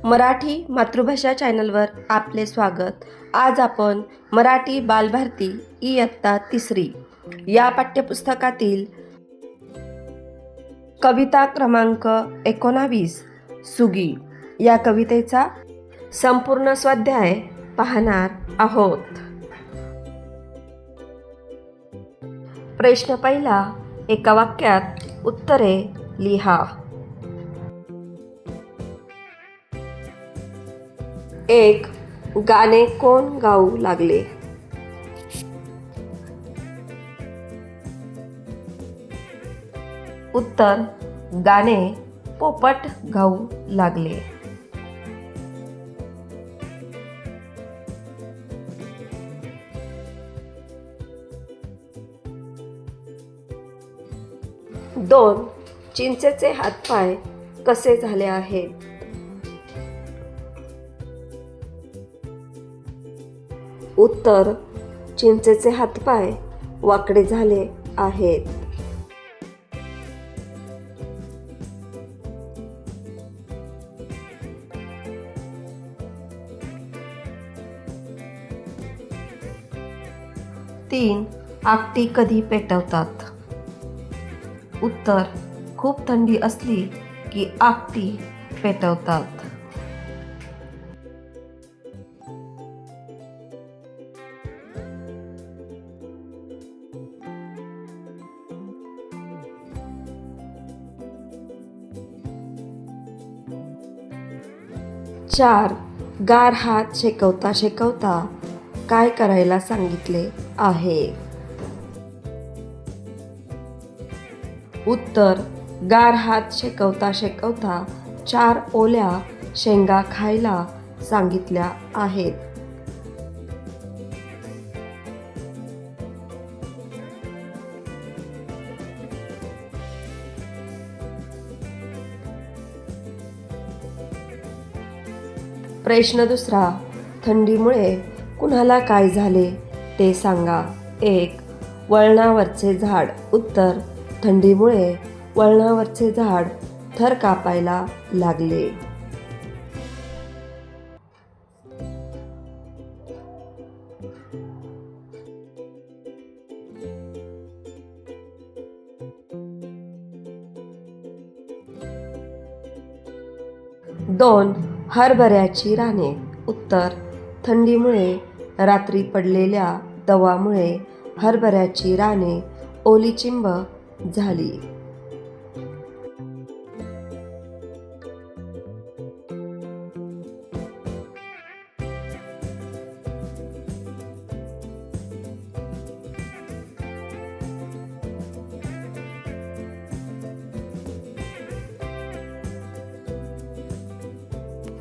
मराठी मातृभाषा चॅनलवर आपले स्वागत। आज आपण मराठी बालभारती इयत्ता 3 या पाठ्यपुस्तकातील कविता क्रमांक 19 सुगी या कवितेचा संपूर्ण स्वाध्याय पाहणार आहोत। प्रश्न पहिला, एका वाक्यात उत्तरे लिहा। 1. गाणे कोण गाऊ लागले? उत्तर, गाणे पोपट गाऊ लागले। 2. चिंचेचे हातपाय कसे झाले आहेत? उत्तर, चिंचेचे हातपाय वाकडे झाले आहेत। 3. आपटी कधी पेटवतात? उत्तर, खूप थंडी असली की आपटी पेटवतात। 4. गार हात शेकवता शेकवता काय करायला सांगितले आहे? उत्तर, गार हात शेकवता शेकवता 4 ओल्या शेंगा खायला सांगितल्या आहेत। 2. प्रश्न, थंडीमुळे कुणाला काय झाले ते सांगा। 1. वळणावरचे झाड। उत्तर, थंडीमुळे वळणावरचे झाड थर कापायला लागले। 2. हरभऱ्याची राने। उत्तर, थंडीमुळे रात्री पडलेल्या दवामुळे हरभऱ्याची राने ओलीचिंब झाली।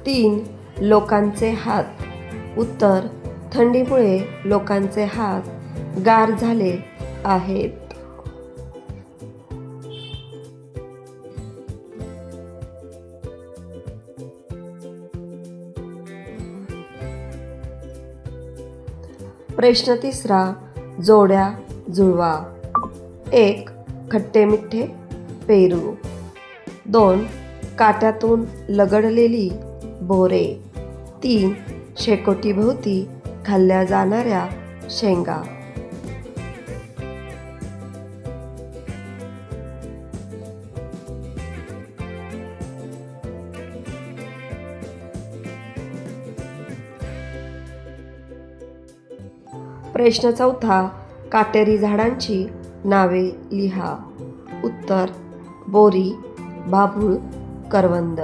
3. लोकांचे हात। उत्तर, थंडीमुळे लोकांचे हात गार झाले आहेत। 3. जोड्या जुळवा। 1. खट्टे मिठ्ठे पेरू। 2. काट्यातून लगडलेली बोरे। 3. शेकोटीभोवती खाल्ल्या जाणाऱ्या शेंगा। 4. काटेरी झाडांची नावे लिहा। उत्तर, बोरी, बाभूळ, करवंद।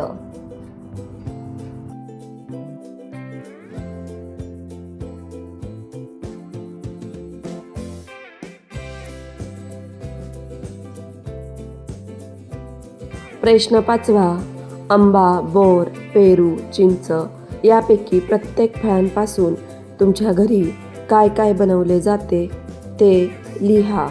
5. आंबा, बोर, पेरू, चिंच यापैकी प्रत्येक फळांपासून तुमच्या घरी काय काय बनवले जाते ते लिहा।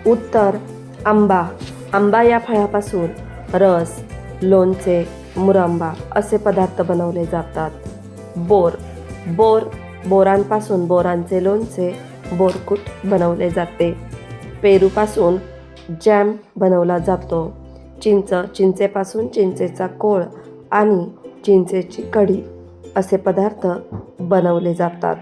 उत्तर, आंबा। आंबा या फळापासून रस, लोणचे, मुरंबा असे पदार्थ बनवले जातात। बोरांपासून बोरांचे लोणचे बोरकूट बनवले जाते. पेरूपासून जॅम बनवला जातो. चिंचेपासून चिंचेचा कोळ आणि चिंचेची कढी असे पदार्थ बनवले जातात.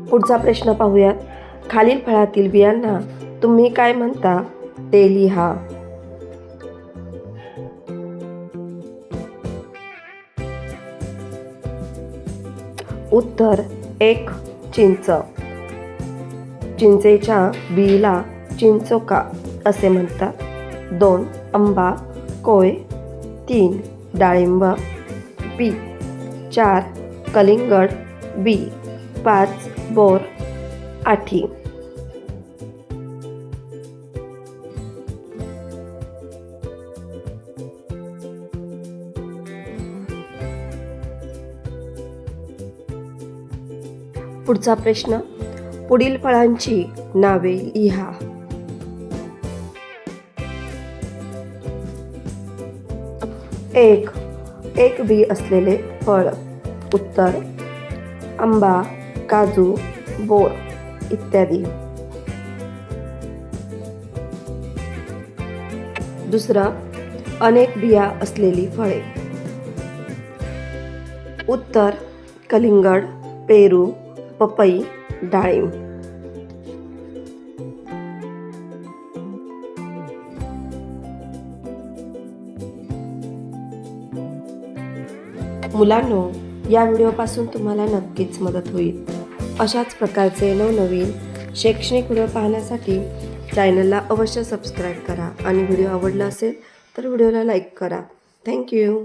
पुढचा प्रश्न पाहूयात. खालील फळातील बियांना तुम्ही काय म्हणता ते लिहा. उत्तर 1. चिंच. चिंचेच्या बीला चिंचोका असे म्हणतात. 2. आंबा कोय. 3. डाळिंब बी. 4. कलिंगड बी. 5. बोर आठी. पुढचा प्रश्न. पुढील फळांची नावे लिहा. एक बी असलेले फळ. उत्तर आंबा, काजू, बोर इत्यादी. दुसरा अनेक बिया असलेली फळे. उत्तर कलिंगड, पेरू, पपई, डाळिंब. मुलांनो, या व्हिडिओपासून तुम्हाला नक्कीच मदत होईल. अशाच प्रकारचे नवनवीन शैक्षणिक व्हिडिओ पाहण्यासाठी चॅनलला अवश्य सबस्क्राईब करा आणि व्हिडिओ आवडला असेल तर व्हिडिओला लाईक करा. थँक्यू.